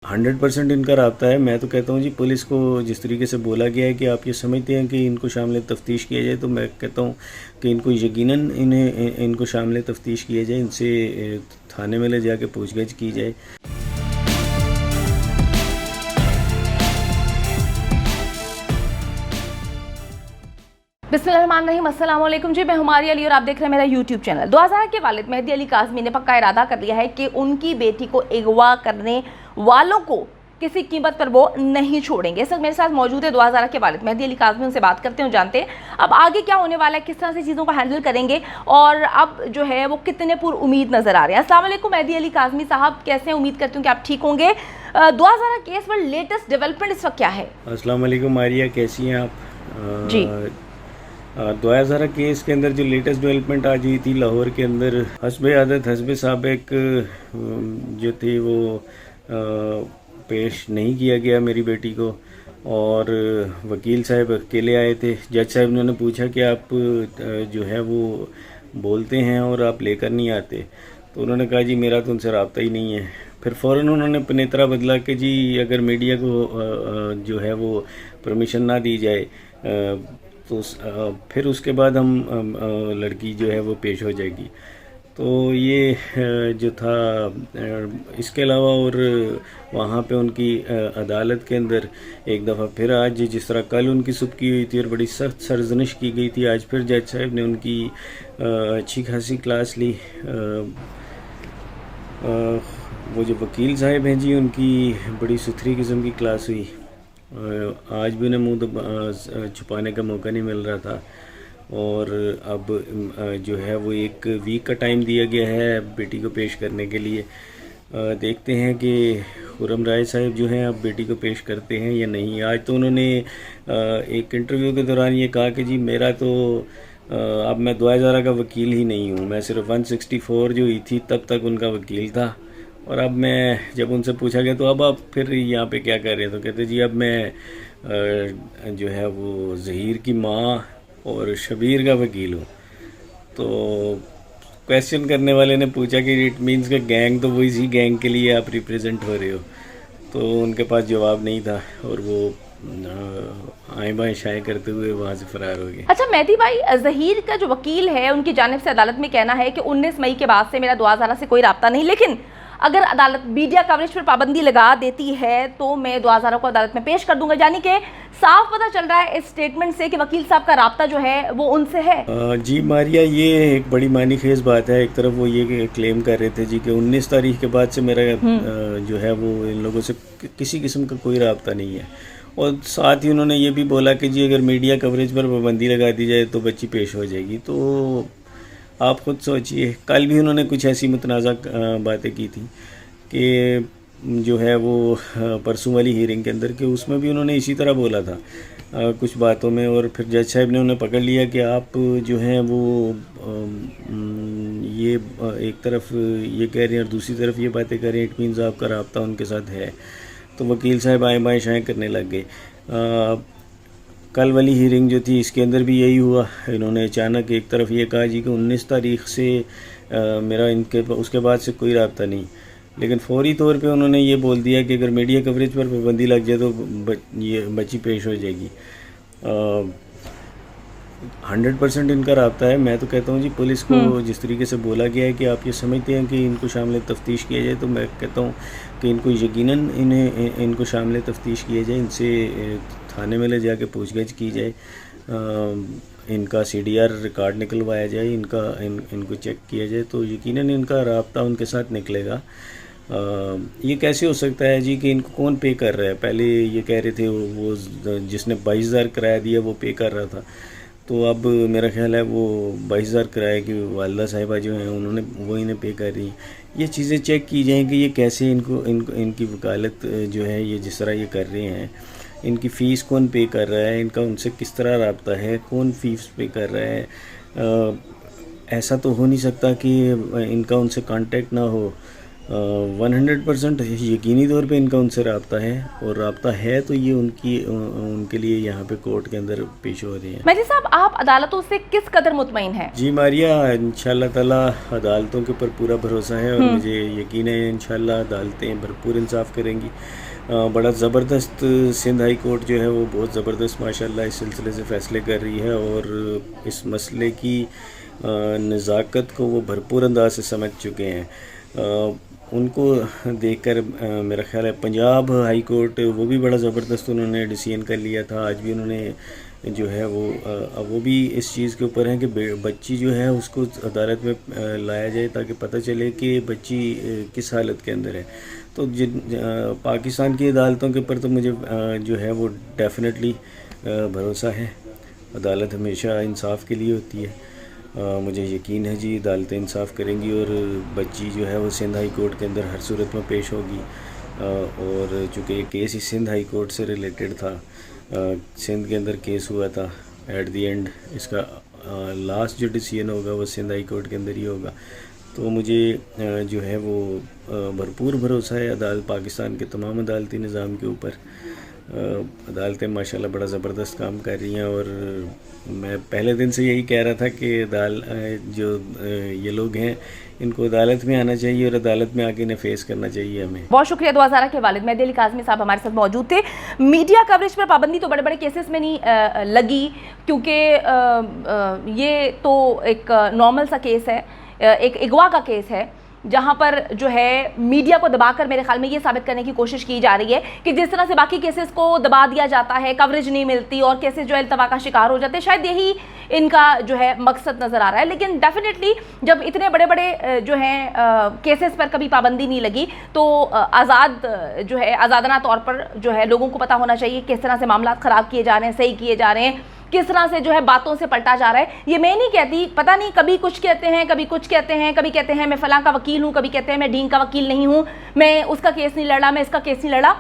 100% इनका राब्ता है। मैं तो कहता हूँ जी, पुलिस को जिस तरीके से बोला गया है कि आप ये समझते हैं कि इनको शामिल तफ्तीश किया जाए, तो मैं कहता हूँ कि इनको यकीनन इनको शामिल तफ्तीश किया जाए, इनसे थाने में ले जाके पूछगछ की जाए। बिस्मिल्लाहिर्रहमानिर्रहीम, अस्सलाम वालेकुम जी। मैं हुमारी अली और आप देख रहे हैं मेरा यूट्यूब चैनल। 2000 के वालिद मेहदी अली काज़मी ने पक्का इरादा कर लिया है कि उनकी बेटी को अगवा करने वालों को किसी कीमत पर वो नहीं छोड़ेंगे। इस वक्त मेरे साथ मौजूद है 2000 के वालिद मेहदी अली काज़मी। उनसे बात करते हैं, जानते हैं अब आगे क्या होने वाला है, किस तरह से चीज़ों को हैंडल करेंगे और अब जो है वो कितने पुर उम्मीद नज़र आ रहे हैं। अस्सलाम वालेकुम मेहदी अली काज़मी साहब, कैसे हैं? उम्मीद करती हूँ कि आप ठीक होंगे। 2000 केस पर लेटेस्ट डेवलपमेंट इस वक्त क्या है? अस्सलाम वालेकुम मारिया, कैसी हैं आप? जी 2000 केस के अंदर जो लेटेस्ट डेवलपमेंट आज हुई थी लाहौर के अंदर, हस्बे आदत हस्बे साबिक जो थी वो पेश नहीं किया गया मेरी बेटी को, और वकील साहब अकेले आए थे। जज साहब ने पूछा कि आप जो है वो बोलते हैं और आप लेकर नहीं आते, तो उन्होंने कहा जी मेरा तो उनसे रब्ता ही नहीं है। फिर फ़ौरन उन्होंने पनेतरा बदला कि जी अगर मीडिया को जो है वो परमिशन ना दी जाए तो फिर उसके बाद हम लड़की जो है वो पेश हो जाएगी। तो ये जो था, इसके अलावा और वहाँ पे उनकी अदालत के अंदर एक दफ़ा फिर आज, जिस तरह कल उनकी सुबकी हुई थी और बड़ी सख्त सरजनिश की गई थी, आज फिर जज साहब ने उनकी अच्छी खासी क्लास ली। वो जो वकील साहब हैं जी, उनकी बड़ी सुथरी किस्म की क्लास हुई। आज भी उन्हें मुंह छुपाने का मौका नहीं मिल रहा था, और अब जो है वो एक वीक का टाइम दिया गया है बेटी को पेश करने के लिए। देखते हैं कि खुर्रम राय साहब जो हैं अब बेटी को पेश करते हैं या नहीं। आज तो उन्होंने एक इंटरव्यू के दौरान ये कहा कि जी मेरा तो अब मैं 2000 का वकील ही नहीं हूँ, मैं सिर्फ 164 जो हुई थी तब तक उनका वकील था, और अब मैं, जब उनसे पूछा गया तो अब आप फिर यहाँ पे क्या कर रहे हैं, तो कहते जी अब मैं जो है वो ज़हीर की माँ और शबीर का वकील हूँ। तो क्वेश्चन करने वाले ने पूछा कि इट मीन्स का गैंग तो वही इसी गैंग के लिए आप रिप्रेजेंट हो रहे हो, तो उनके पास जवाब नहीं था और वो आए बाएँ शाये करते हुए वहाँ से फरार हो गए। अच्छा मेहदी भाई, ज़हीर का जो वकील है उनकी जानिब से अदालत में कहना है कि 19 मई के बाद से मेरा 2000 से कोई राब्ता नहीं, लेकिन अगर अदालत मीडिया कवरेज पर पाबंदी लगा देती है तो मैं 2000 को अदालत में पेश कर दूंगा। यानी कि साफ पता चल रहा है इस स्टेटमेंट से कि वकील साहब का राब्ता जो है वो उनसे है। जी मारिया, ये एक बड़ी मानी खेज बात है। एक तरफ वो ये क्लेम कर रहे थे जी कि 19 तारीख के बाद से मेरा जो है वो इन लोगों से किसी किस्म का कोई राब्ता नहीं है, और साथ ही उन्होंने ये भी बोला कि जी अगर मीडिया कवरेज पर पाबंदी लगा दी जाए तो बच्ची पेश हो जाएगी। तो आप ख़ुद सोचिए, कल भी उन्होंने कुछ ऐसी मुतनाज़ा बातें की थी कि जो है वो परसों वाली हीयरिंग के अंदर, कि उसमें भी उन्होंने इसी तरह बोला था कुछ बातों में, और फिर जज साहब ने उन्हें पकड़ लिया कि आप जो हैं वो ये एक तरफ ये कह रहे हैं और दूसरी तरफ ये बातें कर रहे हैं, इट मीन्स आपका राब्ता उनके साथ है। तो वकील साहब आए बाएँ शाएँ करने लग गए। कल वाली हीयरिंग जो थी इसके अंदर भी यही हुआ। इन्होंने अचानक एक तरफ ये कहा जी कि 19 तारीख से मेरा इनके उसके बाद से कोई राब्ता नहीं, लेकिन फौरी तौर पे उन्होंने ये बोल दिया कि अगर मीडिया कवरेज पर पाबंदी लग जाए तो ये बच्ची पेश हो जाएगी। 100% इनका राब्ता है। मैं तो कहता हूँ जी, पुलिस को जिस तरीके से बोला गया है कि आप ये समझते हैं कि इनको शामिल तफ्तीश किया जाए, तो मैं कहता हूँ कि इनको यकीनन इनको शामिल तफ्तीश किया जाए, इनसे थाने में ले जाके पूछगछ की जाए, इनका CDR रिकॉर्ड निकलवाया जाए, इनको चेक किया जाए, तो यकीनन इनका राब्ता उनके साथ निकलेगा। ये कैसे हो सकता है जी कि इनको कौन पे कर रहा है? पहले ये कह रहे थे वो जिसने 22,000 किराया दिया वो पे कर रहा था, तो अब मेरा ख्याल है वो 22,000 किराए की वालदा साहिबा जो हैं उन्होंने वो इन्हें पे कर रही हैं। ये चीज़ें चेक की जाएँ कि ये कैसे इनकी वकालत जो है ये जिस तरह ये कर रहे हैं, इनकी फ़ीस कौन पे कर रहा है, इनका उनसे किस तरह रब्ता है, कौन फ़ीस पे कर रहा है। ऐसा तो हो नहीं सकता कि इनका उनसे कांटेक्ट ना हो। 100% यकीनी तौर पे इनका उनसे रब्ता है, और रब्ता है तो ये उनके लिए यहाँ पे कोर्ट के अंदर पेश हो रही हैं। मेहदी साहब, आप अदालतों से किस कदर मुतमईन हैं? जी मारिया, इंशाल्लाह ताला अदालतों के ऊपर पूरा भरोसा है, और मुझे यकीन है इंशाल्लाह अदालतें भरपूर इंसाफ करेंगी। बड़ा ज़बरदस्त सिंध हाई कोर्ट जो है वो बहुत ज़बरदस्त माशाल्लाह इस सिलसिले से फ़ैसले कर रही है, और इस मसले की नज़ाकत को वो भरपूर अंदाज से समझ चुके हैं। उनको देखकर मेरा ख्याल है पंजाब हाई कोर्ट वो भी बड़ा ज़बरदस्त उन्होंने डिसीजन कर लिया था। आज भी उन्होंने जो है वो भी इस चीज़ के ऊपर है कि बच्ची जो है उसको अदालत में लाया जाए ताकि पता चले कि बच्ची किस हालत के अंदर है। तो पाकिस्तान की अदालतों के ऊपर तो मुझे जो है वो डेफिनेटली भरोसा है। अदालत हमेशा इंसाफ के लिए होती है। मुझे यकीन है जी अदालतें इंसाफ करेंगी, और बच्ची जो है वो सिंध हाई कोर्ट के अंदर हर सूरत में पेश होगी। और चूँकि ये केस ही सिंध हाई कोर्ट से रिलेटेड था, सिंध के अंदर केस हुआ था, एट दी एंड इसका लास्ट जो डिसीजन होगा वो सिंध हाई कोर्ट के अंदर ही होगा। तो मुझे जो है वो भरपूर भरोसा है पाकिस्तान के तमाम अदालती निज़ाम के ऊपर। अदालतें माशाल्लाह बड़ा ज़बरदस्त काम कर रही हैं, और मैं पहले दिन से यही कह रहा था कि जो ये लोग हैं इनको अदालत में आना चाहिए, और अदालत में आके इन्हें फेस करना चाहिए हमें। बहुत शुक्रिया। 2000 के वालिद मेहदी अली काज़मी साहब हमारे साथ मौजूद थे। मीडिया कवरेज पर पाबंदी तो बड़े बड़े केसेस में नहीं लगी, क्योंकि ये तो एक नॉर्मल सा केस है, एक अगवा का केस है, जहां पर जो है मीडिया को दबाकर मेरे ख्याल में ये साबित करने की कोशिश की जा रही है कि जिस तरह से बाकी केसेस को दबा दिया जाता है, कवरेज नहीं मिलती और केसेस जो है इल्तवा का शिकार हो जाते हैं, शायद यही इनका जो है मकसद नज़र आ रहा है। लेकिन डेफिनेटली जब इतने बड़े बड़े जो हैं केसेस पर कभी पाबंदी नहीं लगी, तो जो है आज़ादाना तौर पर जो है लोगों को पता होना चाहिए किस तरह से मामला ख़राब किए जा रहे हैं, सही किए जा रहे हैं, किस तरह से जो है बातों से पलटा जा रहा है। ये मैं नहीं कहती, पता नहीं कभी कुछ कहते हैं, कभी कुछ कहते हैं, कभी कहते हैं मैं फलां का वकील हूँ, कभी कहते हैं मैं ढींग का वकील नहीं हूँ, मैं उसका केस नहीं लड़ा, मैं इसका केस नहीं लड़ा।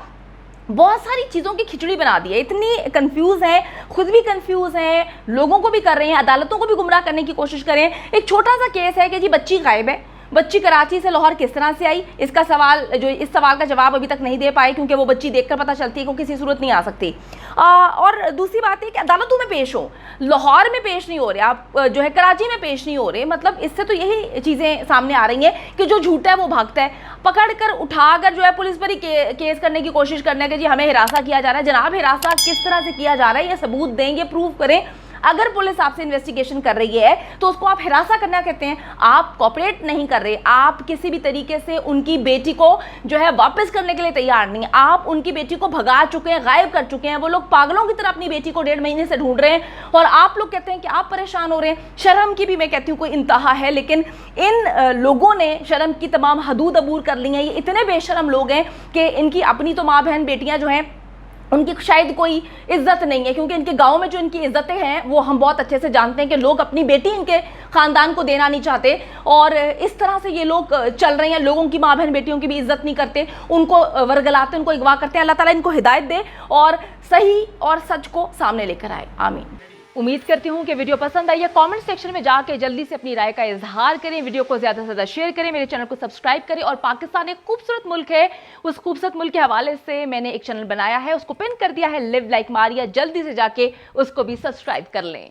बहुत सारी चीज़ों की खिचड़ी बना दी है, इतनी कंफ्यूज है, खुद भी कंफ्यूज हैं, लोगों को भी कर रहे हैं, अदालतों को भी गुमराह करने की कोशिश कर रहे हैं। एक छोटा सा केस है कि जी बच्ची गायब है, बच्ची कराची से लाहौर किस तरह से आई, इसका सवाल जो इस सवाल का जवाब अभी तक नहीं दे पाए, क्योंकि वो बच्ची देखकर पता चलती है कि किसी सूरत नहीं आ सकती। और दूसरी बात है कि अदालतों में पेश हो, लाहौर में पेश नहीं हो रहे, आप जो है कराची में पेश नहीं हो रहे। मतलब इससे तो यही चीज़ें सामने आ रही हैं कि जो झूठा है वो भागता है। पकड़ कर उठाकर जो है पुलिस पर ही केस करने की कोशिश करने के जी हमें हिरासा किया जा रहा है। जनाब, हिरासा किस तरह से किया जा रहा है ये सबूत दें, ये प्रूव करें। अगर पुलिस आपसे इन्वेस्टिगेशन कर रही है तो उसको आप हिरासा करना कहते हैं। आप कोऑपरेट नहीं कर रहे, आप किसी भी तरीके से उनकी बेटी को जो है वापस करने के लिए तैयार नहीं। आप उनकी बेटी को भगा चुके हैं, गायब कर चुके हैं। वो लोग पागलों की तरह अपनी बेटी को 1.5 महीने से ढूंढ रहे हैं, और आप लोग कहते हैं कि आप परेशान हो रहे हैं। शर्म की भी मैं कहती हूँ कोई इंतहा है, लेकिन इन लोगों ने शर्म की तमाम हदूद अबूर कर ली हैं। ये इतने बेशरम लोग हैं कि इनकी अपनी तो माँ बहन बेटियाँ जो हैं उनकी शायद कोई इज्जत नहीं है, क्योंकि इनके गांव में जो इनकी इज्जतें हैं वो हम बहुत अच्छे से जानते हैं कि लोग अपनी बेटी इनके ख़ानदान को देना नहीं चाहते, और इस तरह से ये लोग चल रहे हैं। लोगों की माँ बहन बेटियों की भी इज्जत नहीं करते, उनको वरगलाते, उनको अगवा करते हैं। अल्लाह ताला इनको हिदायत दे और सही और सच को सामने लेकर आए, आमीन। उम्मीद करती हूँ कि वीडियो पसंद आई है। कमेंट सेक्शन में जाके जल्दी से अपनी राय का इजहार करें, वीडियो को ज़्यादा से ज़्यादा शेयर करें, मेरे चैनल को सब्सक्राइब करें। और पाकिस्तान एक खूबसूरत मुल्क है, उस खूबसूरत मुल्क के हवाले से मैंने एक चैनल बनाया है, उसको पिन कर दिया है, लिव लाइक मारिया। जल्दी से जाके उसको भी सब्सक्राइब कर लें।